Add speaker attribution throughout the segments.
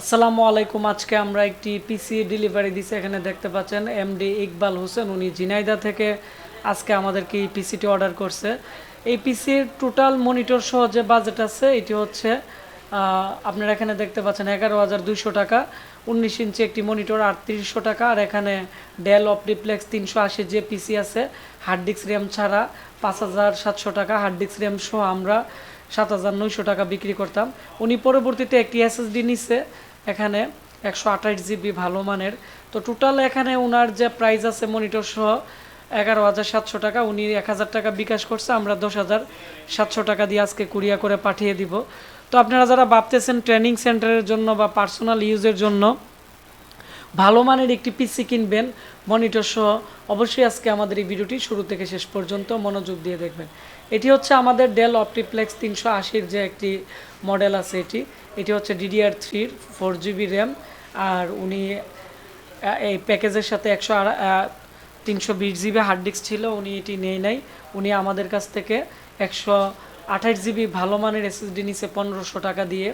Speaker 1: আসসালামু আলাইকুম। আজকে আমরা একটি পিসি ডেলিভারি দিছি। এখানে দেখতে পাচ্ছেন এমডি ইকবাল হোসেন, উনি জিনাইদা থেকে আজকে আমাদেরকে এই পিসিটি অর্ডার করছে। এই পিসির টোটাল মনিটর সহ যে বাজেট আছে এটি হচ্ছে আপনারা এখানে দেখতে পাচ্ছেন 11,200 টাকা। 19 ইঞ্চি একটি মনিটর 3800 টাকা। আর এখানে ডেল অপটিপ্লেক্স 380 যে পিসি আছে হার্ড ডিস্ক র্যাম ছাড়া 5,700 টাকা। হার্ড ডিস্ক র্যাম সহ আমরা 7,900 টাকা বিক্রি করতাম। উনি পরবর্তীতে একটি এসএসডি নিছে এখানে 128 জিবি ভালো মানের। তো টোটাল এখানে ওনার যে প্রাইস আছে মনিটর সহ 11,700 টাকা। উনি 1,000 টাকা বিকাশ করছে, আমরা 10,700 টাকা দিয়ে আজকে কুরিয়া করে পাঠিয়ে দিব। তো আপনারা যারা ভাবতেছেন ট্রেনিং সেন্টারের জন্য বা পার্সোনাল ইউজের জন্য ভালো মানের একটি পিসি কিনবেন মনিটর সহ, অবশ্যই আজকে আমাদের এই ভিডিওটি শুরু থেকে শেষ পর্যন্ত মনোযোগ দিয়ে দেখবেন। এটি হচ্ছে আমাদের ডেল অপটিপ্লেক্স 380 যে একটি মডেল আছে, এটি হচ্ছে DDR3 4 GB র্যাম। আর উনি এই প্যাকেজের সাথে 320 GB হার্ড ডিস্ক ছিল, উনি এটি নেই নাই। উনি আমাদের কাছ থেকে 128 GB ভালো মানের এসএসডি নিছে 1,500 টাকা দিয়ে।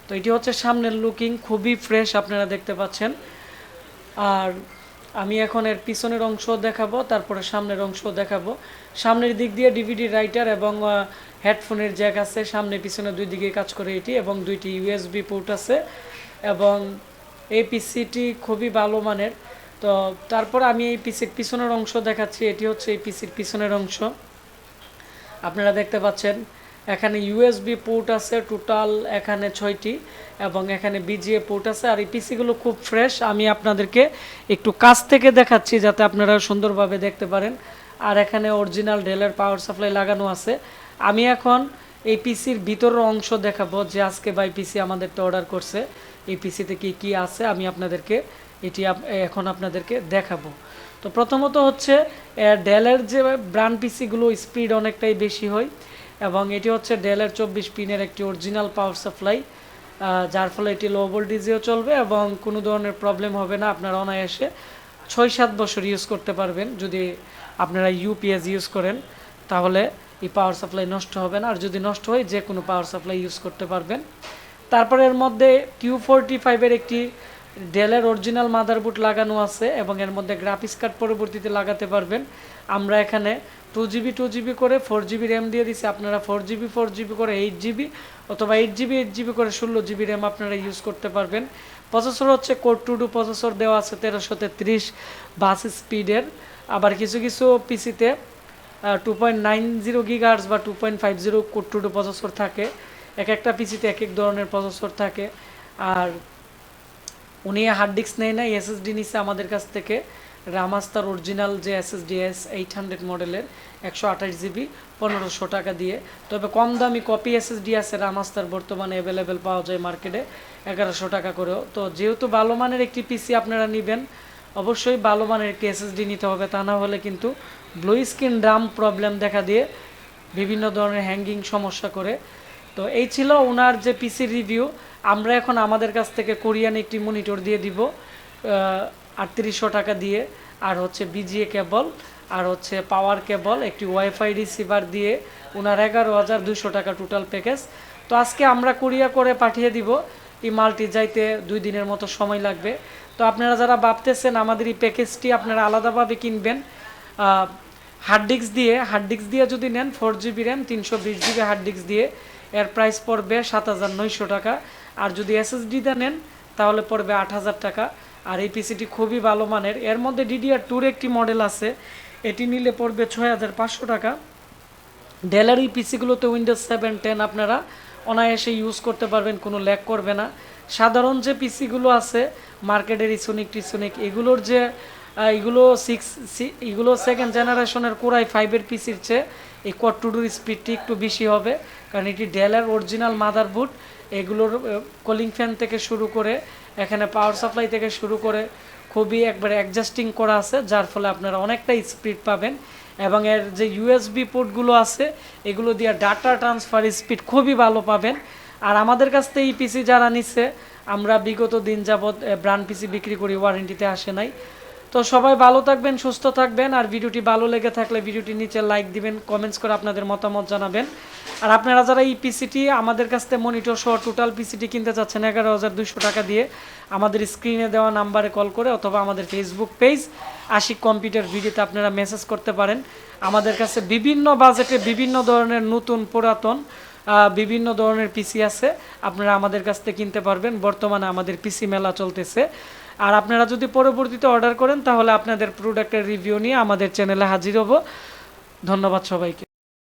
Speaker 1: তো এটি হচ্ছে সামনের লুকিং, খুবই ফ্রেশ আপনারা দেখতে পাচ্ছেন। আর আমি এখন এর পিছনের অংশ দেখাবো, তারপরে সামনের অংশ দেখাবো। সামনের দিক দিয়ে ডিভিডি রাইটার এবং হেডফোনের জ্যাক আছে, সামনে পিছনে দুই দিকে কাজ করে এটি, এবং দুইটি ইউএসবি পোর্ট আছে। এবং এই পিসিটি খুবই ভালো মানের। তো তারপর আমি এই পিসির পিছনের অংশ দেখাচ্ছি। এটি হচ্ছে এই পিসির পিছনের অংশ। আপনারা দেখতে পাচ্ছেন এখানে ইউএসবি পোর্ট আছে টোটাল এখানে 6টি, এবং এখানে বিজিএ পোর্ট আছে। আর এই পিসিগুলো খুব ফ্রেশ, আমি আপনাদেরকে একটু কাছ থেকে দেখাচ্ছি যাতে আপনারা সুন্দরভাবে দেখতে পারেন। আর এখানে অরিজিনাল ডেলের পাওয়ার সাপ্লাই লাগানো আছে। আমি এখন এই পিসির ভিতরের অংশ দেখাবো যে আজকে ভাই পিসি আমাদের তো অর্ডার করছে, এই পিসিতে কি কি আছে আমি আপনাদেরকে এটি এখন আপনাদেরকে দেখাবো। তো প্রথমত হচ্ছে ডেলের যে ব্র্যান্ড পিসিগুলো স্পিড অনেকটাই বেশি হয়, এবং এটি হচ্ছে ডেলের 24 পিনের একটি অরিজিনাল পাওয়ার সাপ্লাই, যার ফলে এটি লো ভোল্টেজেও চলবে এবং কোনো ধরনের প্রবলেম হবে না। আপনারা অনায়াসে 6-7 বছর ইউজ করতে পারবেন। যদি আপনারা ইউপিএস ইউজ করেন তাহলে এই পাওয়ার সাপ্লাই নষ্ট হবে না, আর যদি নষ্ট হয় যে কোনো পাওয়ার সাপ্লাই ইউজ করতে পারবেন। তারপরে এর মধ্যে Q45-এর একটি ডেলের অরিজিনাল মাদারবোর্ড লাগানো আছে, এবং এর মধ্যে গ্রাফিক্স কার্ড পরবর্তীতে লাগাতে পারবেন। আমরা এখানে 2GB করে 4GB র্যাম দিয়ে দিচ্ছি। আপনারা 4GB করে 8GB, অথবা 8GB করে 16GB র্যাম আপনারা ইউজ করতে পারবেন। প্রসেসর হচ্ছে কোর 2 প্রসেসর দেওয়া আছে 1333 বাস স্পিডের। আবার কিছু কিছু পিসিতে 2.90 GHz বা 2.50 কোর 2 প্রসেসর থাকে। এক একটা পিসিতে এক এক ধরনের প্রসেসর থাকে। আর উনি হার্ড ডিস্ক নেয় না, এসএসডি নিছে আমাদের কাছ থেকে রামাস্তার অরিজিনাল যে এসএসডি S800 মডেলের 128 GB 1,500 টাকা দিয়ে। তবে কম দামি কপি এসএসডি আছে রামাস্তার, বর্তমানে অ্যাভেলেবেল পাওয়া যায় মার্কেটে 1,100 টাকা করেও। তো যেহেতু ভালো মানের একটি পিসি আপনারা নেবেন, অবশ্যই ভালো মানের একটি এসএসডি নিতে হবে, তা না হলে কিন্তু ব্লু স্ক্রিন রাম প্রবলেম দেখা দিয়ে বিভিন্ন ধরনের হ্যাঙ্গিং সমস্যা করে। তো এই ছিল ওনার যে পিসির রিভিউ। আমরা এখন আমাদের কাছ থেকে কোরিয়ান একটি মনিটর দিয়ে দিব 3800 টাকা দিয়ে, আর হচ্ছে বিজিএ কেবল, আর হচ্ছে পাওয়ার কেবল, একটি ওয়াইফাই রিসিভার দিয়ে ওনার 11,200 টাকা টোটাল প্যাকেজ। তো আজকে আমরা কুরিয়া করে পাঠিয়ে দিব। এই মালটি যাইতে 2 দিনের মতো সময় লাগবে। তো আপনারা যারা ভাবতেছেন আমাদের এই প্যাকেজটি আপনারা আলাদাভাবে কিনবেন, হার্ড ডিস্ক দিয়ে যদি নেন 4GB RAM 320GB hard disk দিয়ে, এর প্রাইস পড়বে 7,900 টাকা। আর যদি এসএসডিটা নেন তাহলে পড়বে 8,000 টাকা। আর এই পিসিটি খুবই ভালো মানের। এর মধ্যে DDR2-র একটি মডেল আছে, এটি নিলে পড়বে 6,500 টাকা। ডেলের এই পিসিগুলোতে উইন্ডোজ 7 10 আপনারা অনায়াসে ইউজ করতে পারবেন, কোনো ল্যাগ করবে না। সাধারণ যে পিসিগুলো আছে মার্কেটের টিসোনিক এগুলোর যে এগুলো সেকেন্ড জেনারেশনের কোরাই 5-এর পিসির চেয়ে এই কোর 2-এর স্পিডটি একটু বেশি হবে, কারণ এটি ডেলের অরিজিনাল মাদারবোর্ড। এগুলোর কুলিং ফ্যান থেকে শুরু করে এখানে পাওয়ার সাপ্লাই থেকে শুরু করে খুবই একবারে অ্যাডজাস্টিং করা আছে, যার ফলে আপনারা অনেকটা স্পিড পাবেন। এবং এর যে ইউএসবি পোর্টগুলো আছে এগুলো দিয়ে ডাটা ট্রান্সফার স্পিড খুবই ভালো পাবেন। আর আমাদের কাছ থেকে এই পিসি যারা নিচ্ছে, আমরা বিগত দিন যাবৎ ব্র্যান্ড পিসি বিক্রি করি, ওয়ারেন্টিতে আসে নাই। তো তো সবাই ভালো থাকবেন, সুস্থ থাকবেন। আর ভিডিওটি ভালো লেগে থাকলে ভিডিওটি নিচে লাইক দিবেন, কমেন্টস করে আপনাদের মতামত জানাবেন। আর আপনারা যারা এই পিসিটি আমাদের কাছ থেকে মনিটর সহ টোটাল পিসিটি কিনতে চাচ্ছেন 11,200 টাকা দিয়ে, আমাদের স্ক্রিনে দেওয়া নাম্বারে কল করে অথবা আমাদের ফেসবুক পেজ আশিক কম্পিউটার ভিডিওতে আপনারা মেসেজ করতে পারেন। আমাদের কাছে বিভিন্ন বাজেটে বিভিন্ন ধরনের নতুন পুরাতন বিভিন্ন ধরনের পিসি আছে, আপনারা আমাদের কাছ থেকে কিনতে পারবেন। বর্তমানে আমাদের পিসি মেলা চলতেছে। আর আপনারা যদি পরবর্তীতে অর্ডার করেন তাহলে আপনাদের প্রোডাক্টের রিভিউ নিয়ে আমাদের চ্যানেলে হাজির হব। ধন্যবাদ সবাইকে।